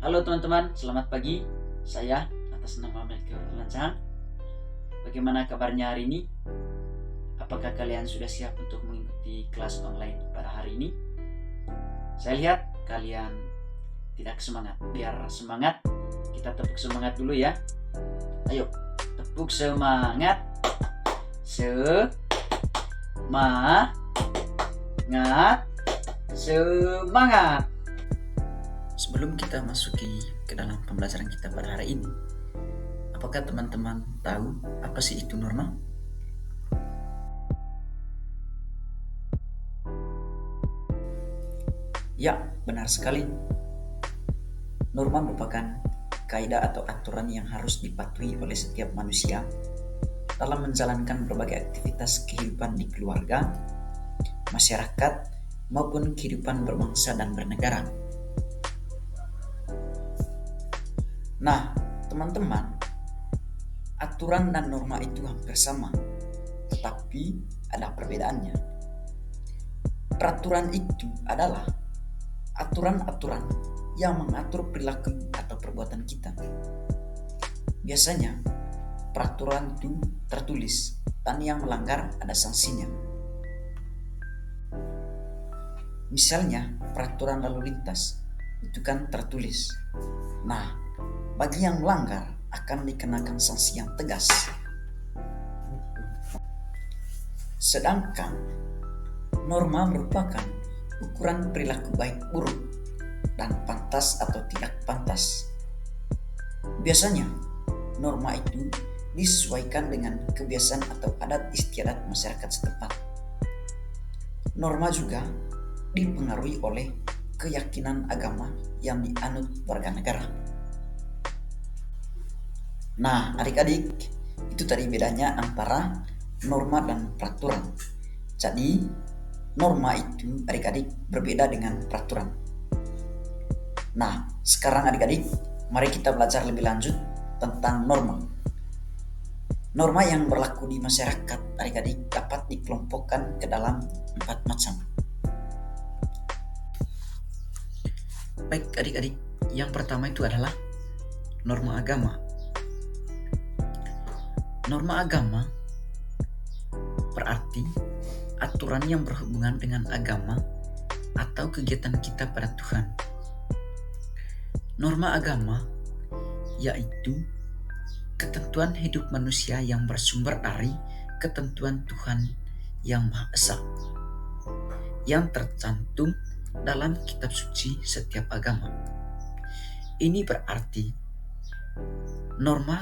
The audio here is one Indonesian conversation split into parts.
Halo teman-teman, selamat pagi. Saya atas nama Melkior Lancang. Bagaimana kabarnya hari ini? Apakah kalian sudah siap untuk mengikuti kelas online pada hari ini? Saya lihat kalian tidak semangat. Biar semangat, kita tepuk semangat dulu ya. Ayo, tepuk semangat. Semangat. Sebelum kita masuki ke dalam pembelajaran kita pada hari ini, apakah teman-teman tahu apa sih itu norma? Ya, benar sekali. Norma merupakan kaidah atau aturan yang harus dipatuhi oleh setiap manusia dalam menjalankan berbagai aktivitas kehidupan di keluarga, masyarakat, maupun kehidupan berbangsa dan bernegara. Nah, teman-teman, aturan dan norma itu hampir sama, tetapi ada perbedaannya. Peraturan itu adalah aturan-aturan yang mengatur perilaku atau perbuatan kita. Biasanya, peraturan itu tertulis dan yang melanggar ada sanksinya. Misalnya, peraturan lalu lintas itu kan tertulis. Nah, bagi yang melanggar akan dikenakan sanksi yang tegas. Sedangkan norma merupakan ukuran perilaku baik buruk dan pantas atau tidak pantas. Biasanya, norma itu disesuaikan dengan kebiasaan atau adat istiadat masyarakat setempat. Norma juga dipengaruhi oleh keyakinan agama yang dianut warga negara. Nah, adik-adik, itu tadi bedanya antara norma dan peraturan. Jadi, norma itu adik-adik berbeda dengan peraturan. Nah, sekarang adik-adik, mari kita belajar lebih lanjut tentang norma. Norma yang berlaku di masyarakat adik-adik dapat dikelompokkan ke dalam 4 macam. Baik adik-adik, yang pertama itu adalah norma agama. Norma agama berarti aturan yang berhubungan dengan agama atau kegiatan kita pada Tuhan. Norma agama yaitu ketentuan hidup manusia yang bersumber dari ketentuan Tuhan yang Maha Esa yang tercantum dalam kitab suci setiap agama. Ini berarti norma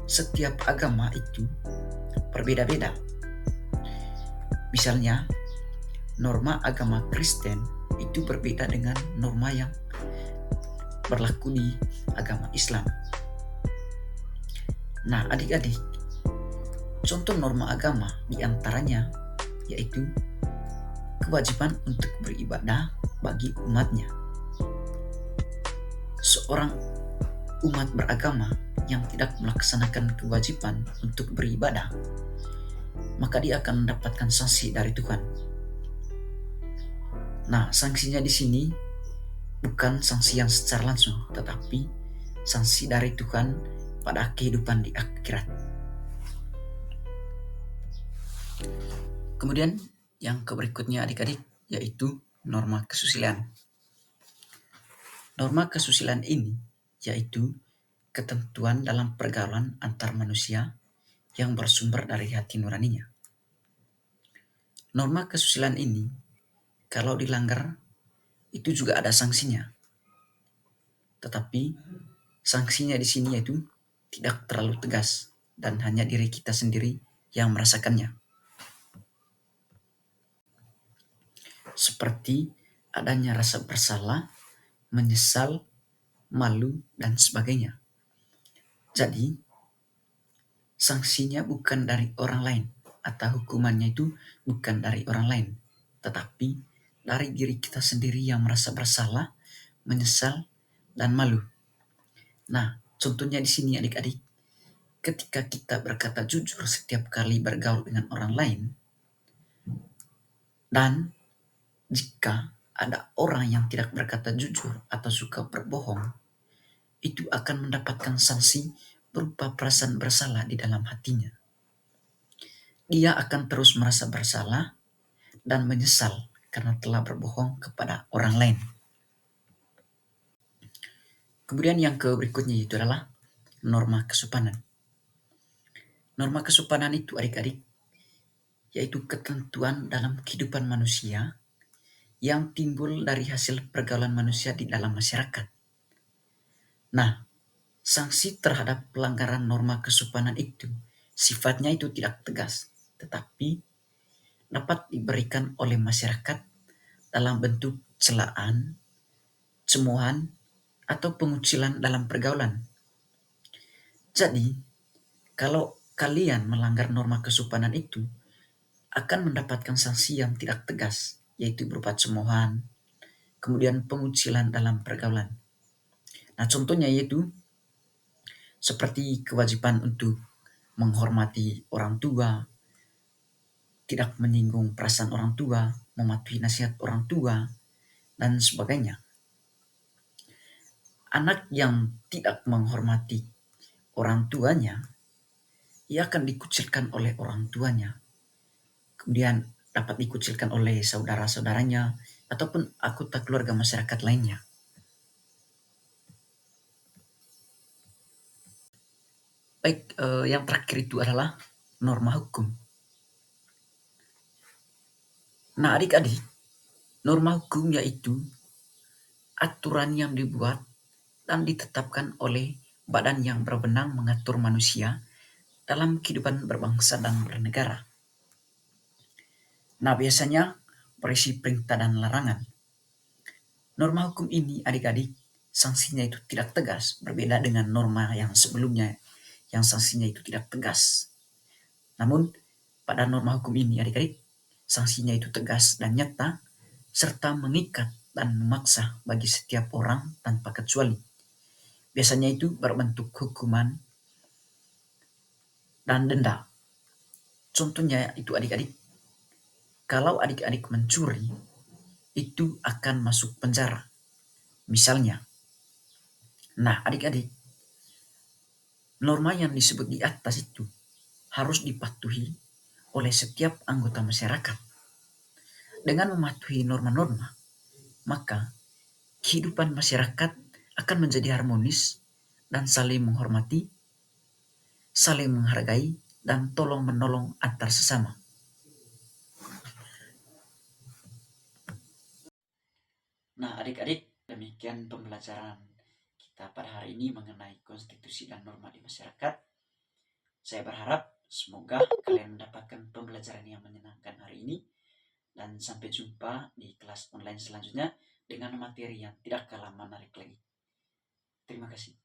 setiap agama itu berbeda-beda. Misalnya, norma agama Kristen itu berbeda dengan norma yang berlaku di agama Islam. Nah, adik-adik, contoh norma agama diantaranya yaitu kewajiban untuk beribadah bagi umatnya. Seorang umat beragama yang tidak melaksanakan kewajiban untuk beribadah, maka dia akan mendapatkan sanksi dari Tuhan. Nah, sanksinya di sini bukan sanksi yang secara langsung, tetapi sanksi dari Tuhan pada kehidupan di akhirat. Kemudian yang berikutnya adik-adik yaitu norma kesusilaan. Norma kesusilaan ini yaitu ketentuan dalam pergaulan antar manusia yang bersumber dari hati nuraninya. Norma kesusilaan ini kalau dilanggar itu juga ada sanksinya. Tetapi sanksinya di sini yaitu tidak terlalu tegas dan hanya diri kita sendiri yang merasakannya. Seperti adanya rasa bersalah, menyesal, malu, dan sebagainya. Jadi, sanksinya bukan dari orang lain atau hukumannya itu bukan dari orang lain, tetapi dari diri kita sendiri yang merasa bersalah, menyesal, dan malu. Nah, contohnya di sini adik-adik, ketika kita berkata jujur setiap kali bergaul dengan orang lain, dan jika ada orang yang tidak berkata jujur atau suka berbohong, itu akan mendapatkan sanksi berupa perasaan bersalah di dalam hatinya. Dia akan terus merasa bersalah dan menyesal karena telah berbohong kepada orang lain. Kemudian yang berikutnya itu adalah norma kesopanan. Norma kesopanan itu adik-adik yaitu ketentuan dalam kehidupan manusia yang timbul dari hasil pergaulan manusia di dalam masyarakat. Nah, sanksi terhadap pelanggaran norma kesopanan itu sifatnya itu tidak tegas, tetapi dapat diberikan oleh masyarakat dalam bentuk celaan, cemoohan, atau pengucilan dalam pergaulan. Jadi, kalau kalian melanggar norma kesopanan itu, akan mendapatkan sanksi yang tidak tegas, yaitu berupa cemoohan, kemudian pengucilan dalam pergaulan. Nah, contohnya yaitu seperti kewajiban untuk menghormati orang tua, tidak menyinggung perasaan orang tua, mematuhi nasihat orang tua, dan sebagainya. Anak yang tidak menghormati orang tuanya, ia akan dikucilkan oleh orang tuanya. Kemudian dapat dikucilkan oleh saudara-saudaranya ataupun anggota keluarga masyarakat lainnya. Baik, yang terakhir itu adalah norma hukum. Nah, adik-adik, norma hukum yaitu aturan yang dibuat dan ditetapkan oleh badan yang berwenang mengatur manusia dalam kehidupan berbangsa dan bernegara. Nah, biasanya berisi perintah dan larangan. Norma hukum ini adik-adik, sanksinya itu tidak tegas, berbeda dengan norma yang sebelumnya yang sanksinya itu tidak tegas. Namun, pada norma hukum ini adik-adik, sanksinya itu tegas dan nyata, serta mengikat dan memaksa bagi setiap orang tanpa kecuali. Biasanya itu berbentuk hukuman dan denda. Contohnya itu adik-adik, kalau adik-adik mencuri, itu akan masuk penjara. Misalnya, nah adik-adik, norma yang disebut di atas itu harus dipatuhi oleh setiap anggota masyarakat. Dengan mematuhi norma-norma, maka kehidupan masyarakat akan menjadi harmonis dan saling menghormati, saling menghargai, dan tolong menolong antar sesama. Nah, adik-adik, demikian pembelajaran kita pada hari ini mengenai konstitusi dan norma di masyarakat. Saya berharap semoga kalian mendapatkan pembelajaran yang menyenangkan hari ini, dan sampai jumpa di kelas online selanjutnya dengan materi yang tidak kalah menarik lagi. Terima kasih.